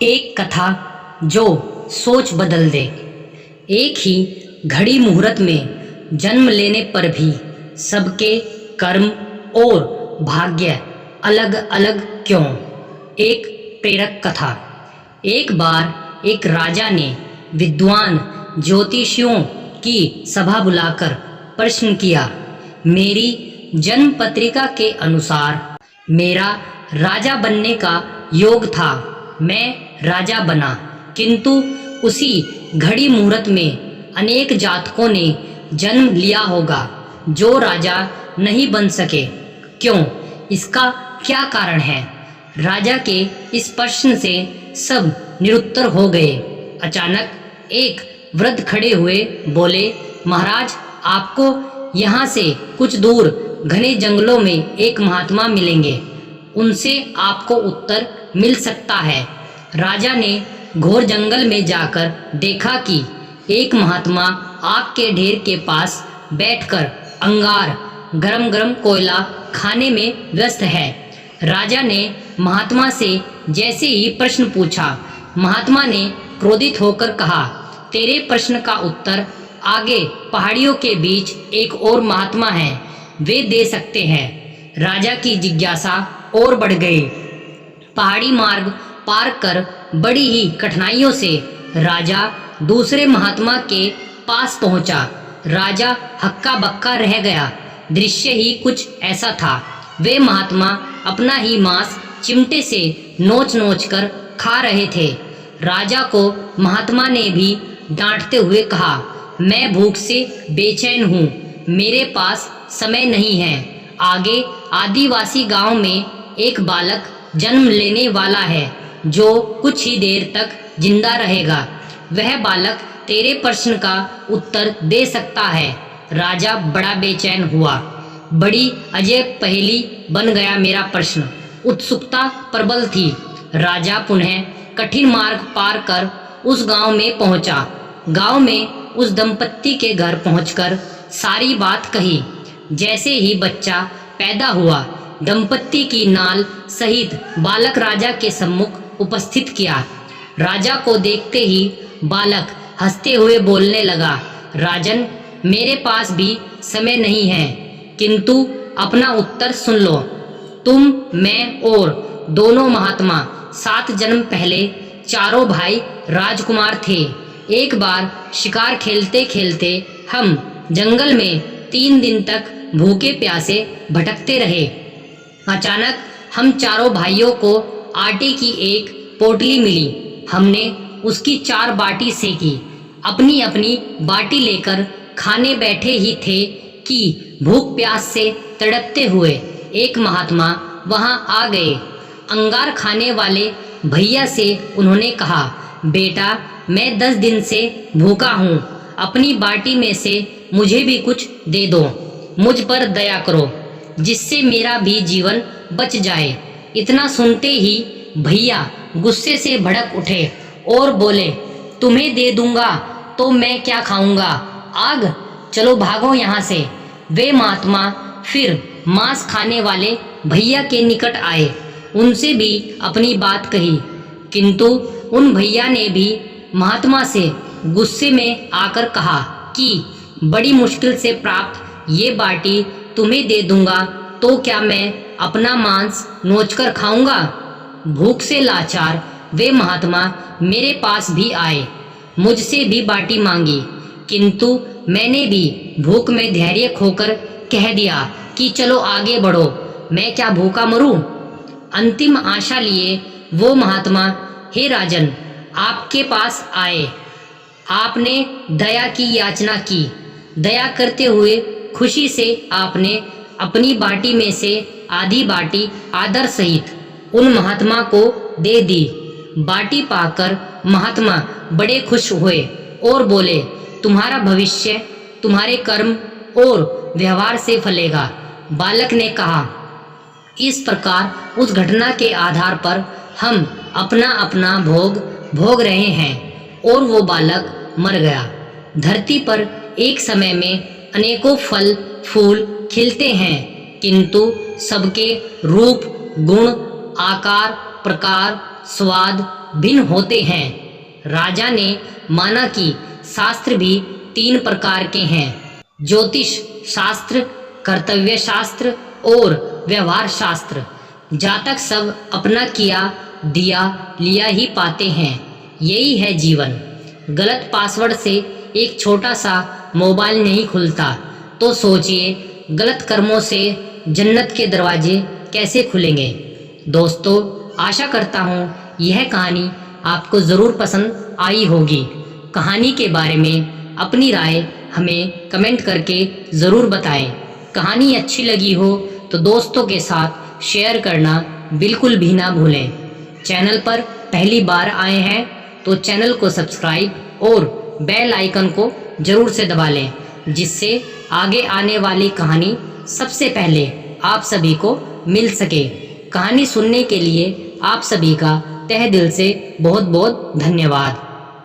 एक कथा जो सोच बदल दे। एक ही घड़ी मुहूर्त में जन्म लेने पर भी सबके कर्म और भाग्य अलग अलग क्यों। एक प्रेरक कथा। एक बार एक राजा ने विद्वान ज्योतिषियों की सभा बुलाकर प्रश्न किया, मेरी जन्म पत्रिका के अनुसार मेरा राजा बनने का योग था, मैं राजा बना, किंतु उसी घड़ी मुहूर्त में अनेक जातकों ने जन्म लिया होगा जो राजा नहीं बन सके। क्यों? इसका क्या कारण है? राजा के इस प्रश्न से सब निरुत्तर हो गए। अचानक एक वृद्ध खड़े हुए बोले, महाराज, आपको यहाँ से कुछ दूर घने जंगलों में एक महात्मा मिलेंगे, उनसे आपको उत्तर मिल सकता है। राजा ने घोर जंगल में जाकर देखा कि एक महात्मा आग के ढेर के पास बैठकर अंगार गरम गरम कोयला खाने में व्यस्त है। राजा ने महात्मा से जैसे ही प्रश्न पूछा, महात्मा ने क्रोधित होकर कहा, तेरे प्रश्न का उत्तर आगे पहाड़ियों के बीच एक और महात्मा है, वे दे सकते हैं। राजा की जिज्ञासा और बढ़ गई। पहाड़ी मार्ग पार कर बड़ी ही कठिनाइयों से राजा दूसरे महात्मा के पास पहुंचा। राजा हक्का बक्का रह गया। दृश्य ही कुछ ऐसा था। वे महात्मा अपना ही मांस चिमटे से नोच नोच कर खा रहे थे। राजा को महात्मा ने भी डांटते हुए कहा, मैं भूख से बेचैन हूँ, मेरे पास समय नहीं है। आगे आदिवासी गांव में एक बालक जन्म लेने वाला है जो कुछ ही देर तक जिंदा रहेगा। वह बालक तेरे प्रश्न का उत्तर दे सकता है। राजा बड़ा बेचैन हुआ। बड़ी अजब पहेली बन गया मेरा प्रश्न। उत्सुकता प्रबल थी। राजा पुनः कठिन मार्ग पार कर उस गांव में पहुंचा। गांव में उस दंपत्ति के घर पहुंचकर सारी बात कही। जैसे ही बच्चा पैदा हुआ, दंपत्ति की नाल सहित बालक राजा के सम्मुख उपस्थित किया। राजा को देखते ही बालक हंसते हुए बोलने लगा, राजन, मेरे पास भी समय नहीं है, किंतु अपना उत्तर सुन लो। तुम, मैं और दोनों महात्मा 7 जन्म पहले चारों भाई राजकुमार थे। एक बार शिकार खेलते खेलते हम जंगल में 3 दिन तक भूखे प्यासे भटकते रहे। अचानक हम चारों भाइयों को आटे की एक पोटली मिली। हमने उसकी 4 बाटी सेकी। अपनी अपनी बाटी लेकर खाने बैठे ही थे कि भूख प्यास से तड़पते हुए एक महात्मा वहां आ गए। अंगार खाने वाले भैया से उन्होंने कहा, बेटा, मैं 10 दिन से भूखा हूँ, अपनी बाटी में से मुझे भी कुछ दे दो, मुझ पर दया करो, जिससे मेरा भी जीवन बच जाए। इतना सुनते ही भैया गुस्से से भड़क उठे और बोले, तुम्हें दे दूंगा तो मैं क्या खाऊंगा, आग, चलो भागो यहाँ से। वे महात्मा फिर मांस खाने वाले भैया के निकट आए। उनसे भी अपनी बात कही, किंतु उन भैया ने भी महात्मा से गुस्से में आकर कहा कि बड़ी मुश्किल से प्राप्त ये बाटी तुम्हें दे दूंगा तो क्या मैं अपना मांस नोचकर खाऊंगा। भूख से लाचार वे महात्मा मेरे पास भी आए, मुझसे भी बाटी मांगी, किंतु मैंने भी भूख में धैर्य खोकर कह दिया कि चलो आगे बढ़ो, मैं क्या भूखा मरूं। अंतिम आशा लिए वो महात्मा, हे राजन, आपके पास आए। आपने दया की याचना की। दया करते हुए खुशी से आपने अपनी बाटी में से आधी बाटी आदर सहित उन महात्मा को दे दी। बाटी पाकर महात्मा बड़े खुश हुए और बोले, तुम्हारा भविष्य तुम्हारे कर्म और व्यवहार से फलेगा। बालक ने कहा, इस प्रकार उस घटना के आधार पर हम अपना अपना भोग भोग रहे हैं और वो बालक मर गया। धरती पर एक समय में अनेकों फल फूल खिलते हैं, किंतु सबके रूप, गुण, आकार, प्रकार, स्वाद भिन्न होते हैं। राजा ने माना कि शास्त्र भी 3 प्रकार के हैं, ज्योतिष शास्त्र, कर्तव्य शास्त्र और व्यवहार शास्त्र। जातक सब अपना किया दिया लिया ही पाते हैं, यही है जीवन। गलत पासवर्ड से एक छोटा सा मोबाइल नहीं खुलता, तो सोचिए गलत कर्मों से जन्नत के दरवाजे कैसे खुलेंगे। दोस्तों, आशा करता हूँ यह कहानी आपको ज़रूर पसंद आई होगी। कहानी के बारे में अपनी राय हमें कमेंट करके ज़रूर बताएं। कहानी अच्छी लगी हो तो दोस्तों के साथ शेयर करना बिल्कुल भी ना भूलें। चैनल पर पहली बार आए हैं तो चैनल को सब्सक्राइब और बेल आइकन को ज़रूर से दबा लें, जिससे आगे आने वाली कहानी सबसे पहले आप सभी को मिल सके। कहानी सुनने के लिए आप सभी का तहे दिल से बहुत बहुत धन्यवाद।